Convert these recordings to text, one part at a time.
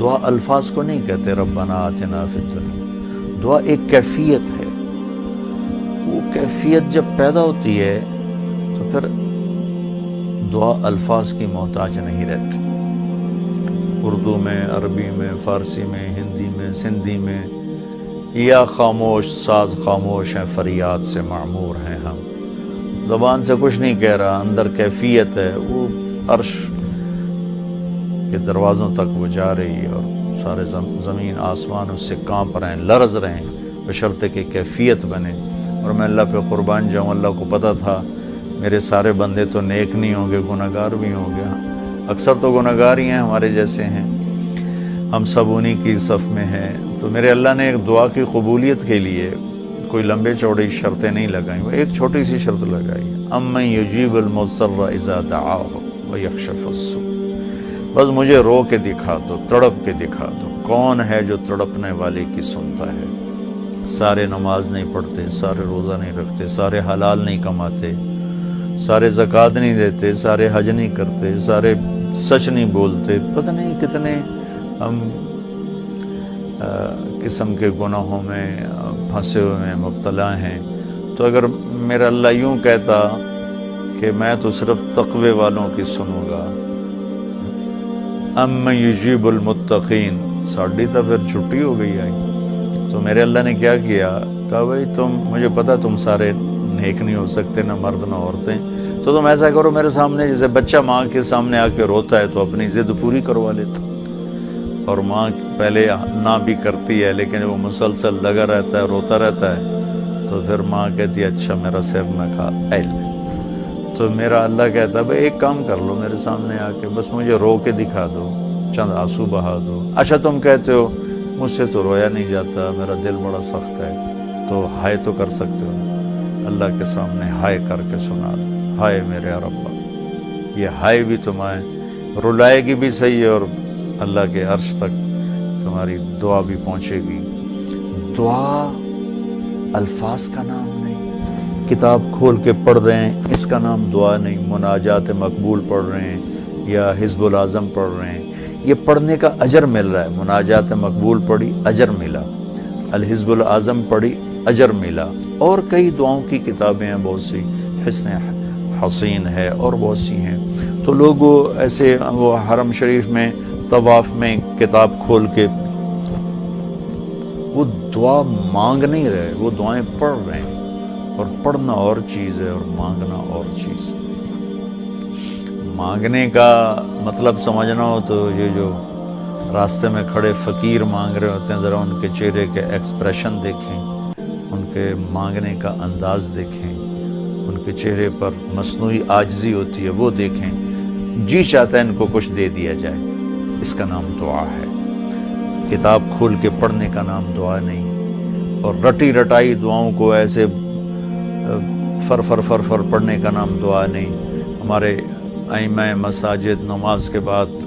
دعا الفاظ کو نہیں کہتے ربنا آتنا فی الدنیا، دعا ایک کیفیت ہے، وہ کیفیت جب پیدا ہوتی ہے تو پھر دعا الفاظ کی محتاج نہیں رہتی۔ اردو میں، عربی میں، فارسی میں، ہندی میں، سندھی میں، یا خاموش ساز خاموش ہیں، فریاد سے معمور ہیں ہم، زبان سے کچھ نہیں کہہ رہا، اندر کیفیت ہے، وہ عرش کے دروازوں تک وہ جا رہی ہے اور سارے زمین آسمان اس سے کانپ رہے ہیں، لرز رہے ہیں، بشرطے کہ کیفیت بنے۔ اور میں اللہ پہ قربان جاؤں، اللہ کو پتہ تھا میرے سارے بندے تو نیک نہیں ہوں گے، گناہگار بھی ہوں گے، اکثر تو گناہگار ہی ہیں، ہمارے جیسے ہیں، ہم سب انہی کی صف میں ہیں۔ تو میرے اللہ نے ایک دعا کی قبولیت کے لیے کوئی لمبے چوڑی شرطیں نہیں لگائیں، وہ ایک چھوٹی سی شرط لگائی، امن یجیب المضطر اذا دعاہ ویکشف السوء، بس مجھے رو کے دکھا دو، تڑپ کے دکھا دو، کون ہے جو تڑپنے والے کی سنتا ہے۔ سارے نماز نہیں پڑھتے، سارے روزہ نہیں رکھتے، سارے حلال نہیں کماتے، سارے زکوٰۃ نہیں دیتے، سارے حج نہیں کرتے، سارے سچ نہیں بولتے، پتہ نہیں کتنے ہم قسم کے گناہوں میں پھنسے ہوئے ہیں، مبتلا ہیں۔ تو اگر میرا اللہ یوں کہتا کہ میں تو صرف تقوی والوں کی سنوں گا، امن یجیب المتقین، ساڑھی تو پھر چھٹی ہو گئی آئی۔ تو میرے اللہ نے کیا کیا، کہا بھائی تم، مجھے پتا تم سارے نیک نہیں ہو سکتے، نہ مرد نہ عورتیں، تو تم ایسا کرو میرے سامنے، جیسے بچہ ماں کے سامنے آ کے روتا ہے تو اپنی ضد پوری کروا لیتا، اور ماں پہلے نہ بھی کرتی ہے لیکن وہ مسلسل لگا رہتا ہے، روتا رہتا ہے، تو پھر ماں کہتی ہے اچھا میرا سر نہ کھا اے لے۔ تو میرا اللہ کہتا ہے بھائی ایک کام کر لو، میرے سامنے آ کے بس مجھے رو کے دکھا دو، چند آنسو بہا دو۔ اچھا تم کہتے ہو مجھ سے تو رویا نہیں جاتا، میرا دل بڑا سخت ہے، تو ہائے تو کر سکتے ہو، اللہ کے سامنے ہائے کر کے سنا دو، ہائے میرے ربا۔ یہ ہائے بھی تمہیں رلائے گی بھی صحیح، اور اللہ کے عرش تک تمہاری دعا بھی پہنچے گی۔ دعا الفاظ کا نام نہیں، کتاب کھول کے پڑھ رہے ہیں اس کا نام دعا نہیں، مناجات مقبول پڑھ رہے ہیں یا حزب العظم پڑھ رہے ہیں، یہ پڑھنے کا اجر مل رہا ہے۔ مناجات مقبول پڑھی، اجر ملا، الحزب العظم پڑھی، اجر ملا، اور کئی دعاؤں کی کتابیں ہیں بہت سی، حسن حسین ہے اور بہت سی ہیں۔ تو لوگ ایسے وہ حرم شریف میں طواف میں کتاب کھول کے وہ دعا مانگ نہیں رہے، وہ دعائیں پڑھ رہے ہیں، اور پڑھنا اور چیز ہے اور مانگنا اور چیز ہے۔ مانگنے کا مطلب سمجھنا ہو تو یہ جو راستے میں کھڑے فقیر مانگ رہے ہوتے ہیں، ذرا ان کے چہرے کے ایکسپریشن دیکھیں، ان کے مانگنے کا انداز دیکھیں، ان کے چہرے پر مصنوعی عاجزی ہوتی ہے وہ دیکھیں، جی چاہتا ہے ان کو کچھ دے دیا جائے، اس کا نام دعا ہے۔ کتاب کھول کے پڑھنے کا نام دعا نہیں، اور رٹی رٹائی دعاؤں کو ایسے فر فر فر فر پڑھنے کا نام دعا نہیں۔ ہمارے ائمہ مساجد نماز کے بعد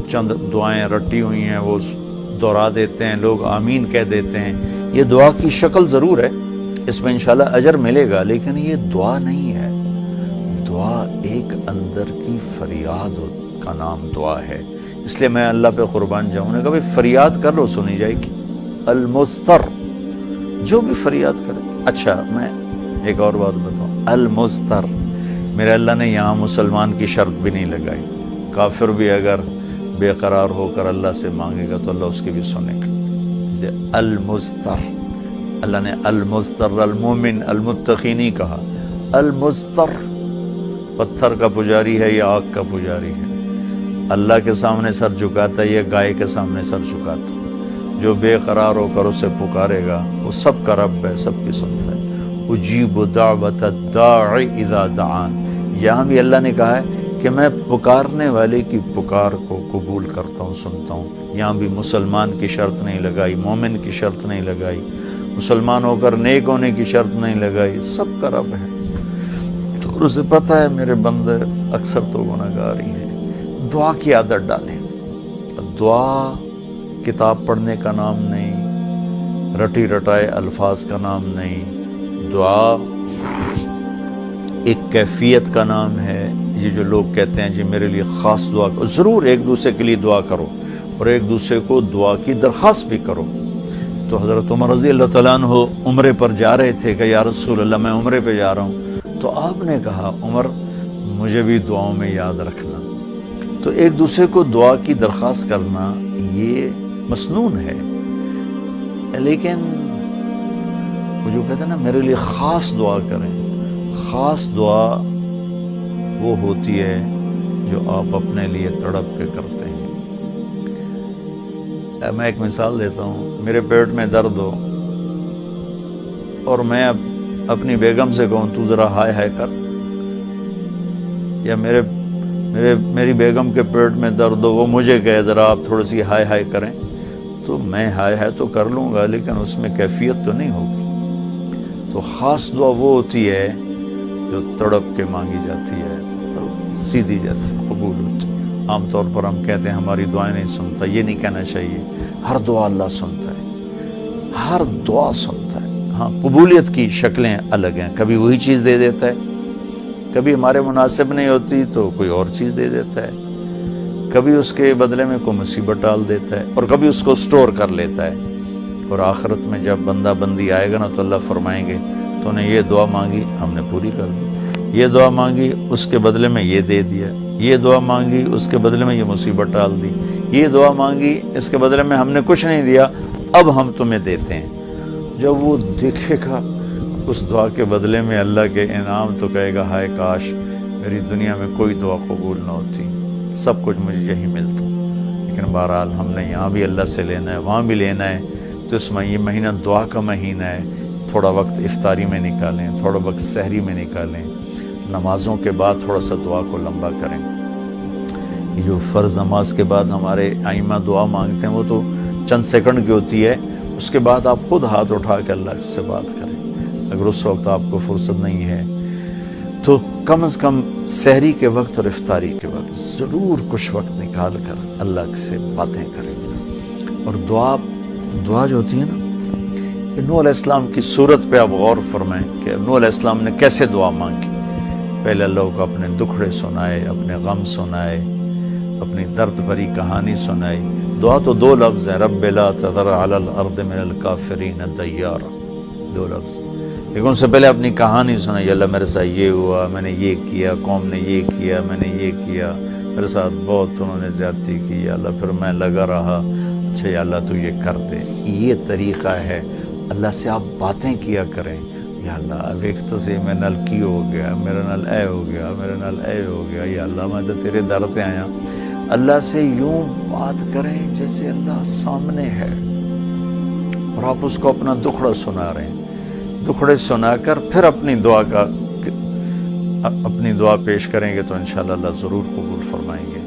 چند دعائیں رٹی ہوئی ہیں وہ دہرا دیتے ہیں، لوگ آمین کہہ دیتے ہیں، یہ دعا کی شکل ضرور ہے، اس میں انشاءاللہ اجر ملے گا، لیکن یہ دعا نہیں ہے۔ دعا ایک اندر کی فریاد کا نام دعا ہے، اس لیے میں اللہ پہ قربان جاؤں، نے کہا بھائی فریاد کر لو سنی جائے گی، المضطر، جو بھی فریاد کرے۔ اچھا میں ایک اور بات بتاؤں، المضطر، میرے اللہ نے یہاں مسلمان کی شرط بھی نہیں لگائی، کافر بھی اگر بے قرار ہو کر اللہ سے مانگے گا تو اللہ اس کی بھی سنے گا۔ المضطر، اللہ نے المضطر المومن المتقی نہیں کہا، المضطر، پتھر کا پجاری ہے یا آگ کا پجاری ہے، اللہ کے سامنے سر جھکاتا ہے یا گائے کے سامنے سر جھکاتا ہے، جو بے قرار ہو کر اسے پکارے گا وہ سب کا رب ہے، سب کی سنتا ہے۔ اجیب دعوت الداعی اذا دعان، یہاں بھی اللہ نے کہا ہے کہ میں پکارنے والے کی پکار کو قبول کرتا ہوں، سنتا ہوں۔ یہاں بھی مسلمان کی شرط نہیں لگائی، مومن کی شرط نہیں لگائی، مسلمان ہو کر نیک ہونے کی شرط نہیں لگائی، سب کا رب ہے۔ تو اسے پتہ ہے میرے بندے اکثر تو گناہگار ہی ہیں۔ دعا کی عادت ڈالیں، دعا کتاب پڑھنے کا نام نہیں، رٹی رٹائے الفاظ کا نام نہیں، دعا ایک کیفیت کا نام ہے۔ یہ جو لوگ کہتے ہیں جی میرے لیے خاص دعا کرو، ضرور ایک دوسرے کے لیے دعا کرو، اور ایک دوسرے کو دعا کی درخواست بھی کرو۔ تو حضرت عمر رضی اللہ تعالیٰ عنہ عمرے پر جا رہے تھے کہ یا رسول اللہ میں عمرے پہ جا رہا ہوں، تو آپ نے کہا عمر مجھے بھی دعاؤں میں یاد رکھنا۔ تو ایک دوسرے کو دعا کی درخواست کرنا یہ مسنون ہے، لیکن وہ جو کہتے ہیں نا میرے لیے خاص دعا کریں، خاص دعا وہ ہوتی ہے جو آپ اپنے لیے تڑپ کے کرتے ہیں۔ میں ایک مثال دیتا ہوں، میرے پیٹ میں درد ہو اور میں اپنی بیگم سے کہوں تو ذرا ہائے ہائے کر، یا میری بیگم کے پیٹ میں درد ہو وہ مجھے کہے ذرا آپ تھوڑی سی ہائے ہائے کریں، تو میں ہائے ہائے تو کر لوں گا لیکن اس میں کیفیت تو نہیں ہوگی۔ تو خاص دعا وہ ہوتی ہے جو تڑپ کے مانگی جاتی ہے اور سیدھی جاتی ہے، قبول ہوتی ہے۔ عام طور پر ہم کہتے ہیں ہماری دعائیں نہیں سنتا، یہ نہیں کہنا چاہیے، ہر دعا اللہ سنتا ہے، ہر دعا سنتا ہے۔ ہاں قبولیت کی شکلیں الگ ہیں، کبھی وہی چیز دے دیتا ہے، کبھی ہمارے مناسب نہیں ہوتی تو کوئی اور چیز دے دیتا ہے، کبھی اس کے بدلے میں کوئی مصیبت ڈال دیتا ہے، اور کبھی اس کو سٹور کر لیتا ہے۔ اور آخرت میں جب بندہ بندی آئے گا نا تو اللہ فرمائیں گے تو نے یہ دعا مانگی ہم نے پوری کر دی، یہ دعا مانگی اس کے بدلے میں یہ دے دیا، یہ دعا مانگی اس کے بدلے میں یہ مصیبت ڈال دی، یہ دعا مانگی اس کے بدلے میں ہم نے کچھ نہیں دیا اب ہم تمہیں دیتے ہیں۔ جب وہ دیکھے گا اس دعا کے بدلے میں اللہ کے انعام تو کہے گا ہائے کاش میری دنیا میں کوئی دعا قبول نہ ہوتی، سب کچھ مجھے یہی ملتا۔ لیکن بہرحال ہم نے یہاں بھی اللہ سے لینا ہے، وہاں بھی لینا ہے، تو اس میں یہ مہینہ دعا کا مہینہ ہے، تھوڑا وقت افطاری میں نکالیں، تھوڑا وقت سحری میں نکالیں، نمازوں کے بعد تھوڑا سا دعا کو لمبا کریں۔ یہ جو فرض نماز کے بعد ہمارے ائمہ دعا مانگتے ہیں وہ تو چند سیکنڈ کی ہوتی ہے، اس کے بعد آپ خود ہاتھ اٹھا کے اللہ سے بات کریں۔ اگر اس وقت آپ کو فرصت نہیں ہے تو کم از کم سحری کے وقت اور افطاری کے وقت ضرور کچھ وقت نکال کر اللہ سے باتیں کریں۔ اور دعا جو ہوتی ہے نا، نوح علیہ السلام کی صورت پہ آپ غور فرمائیں کہ نوح علیہ السلام نے کیسے دعا مانگی۔ پہلے اللہ کو اپنے دکھڑے سنائے، اپنے غم سنائے، اپنی درد بھری کہانی سنائی۔ دعا تو دو لفظ ہیں، رب لا تذر علی الارض من الکافرین دیارا، دو لفظ، لیکن ان سے پہلے اپنی کہانی سنائی، اللہ میرے ساتھ یہ ہوا، میں نے یہ کیا، قوم نے یہ کیا، میں نے یہ کیا، میرے ساتھ بہت انہوں نے زیادتی کی، یا اللہ پھر میں لگا رہا، اچھا یا اللہ تو یہ کر دے۔ یہ طریقہ ہے، اللہ سے آپ باتیں کیا کریں، یا اللہ ایک تو سے میں نل کی ہو گیا، میرا نل اے ہو گیا، میرا نل اے ہو گیا، یا اللہ میں تو تیرے در پہ آیا۔ اللہ سے یوں بات کریں جیسے اللہ سامنے ہے، اور آپ اس کو اپنا دکھڑا سنا رہے ہیں۔ دکھڑے سنا کر پھر اپنی دعا پیش کریں گے تو انشاءاللہ اللہ ضرور قبول فرمائیں گے۔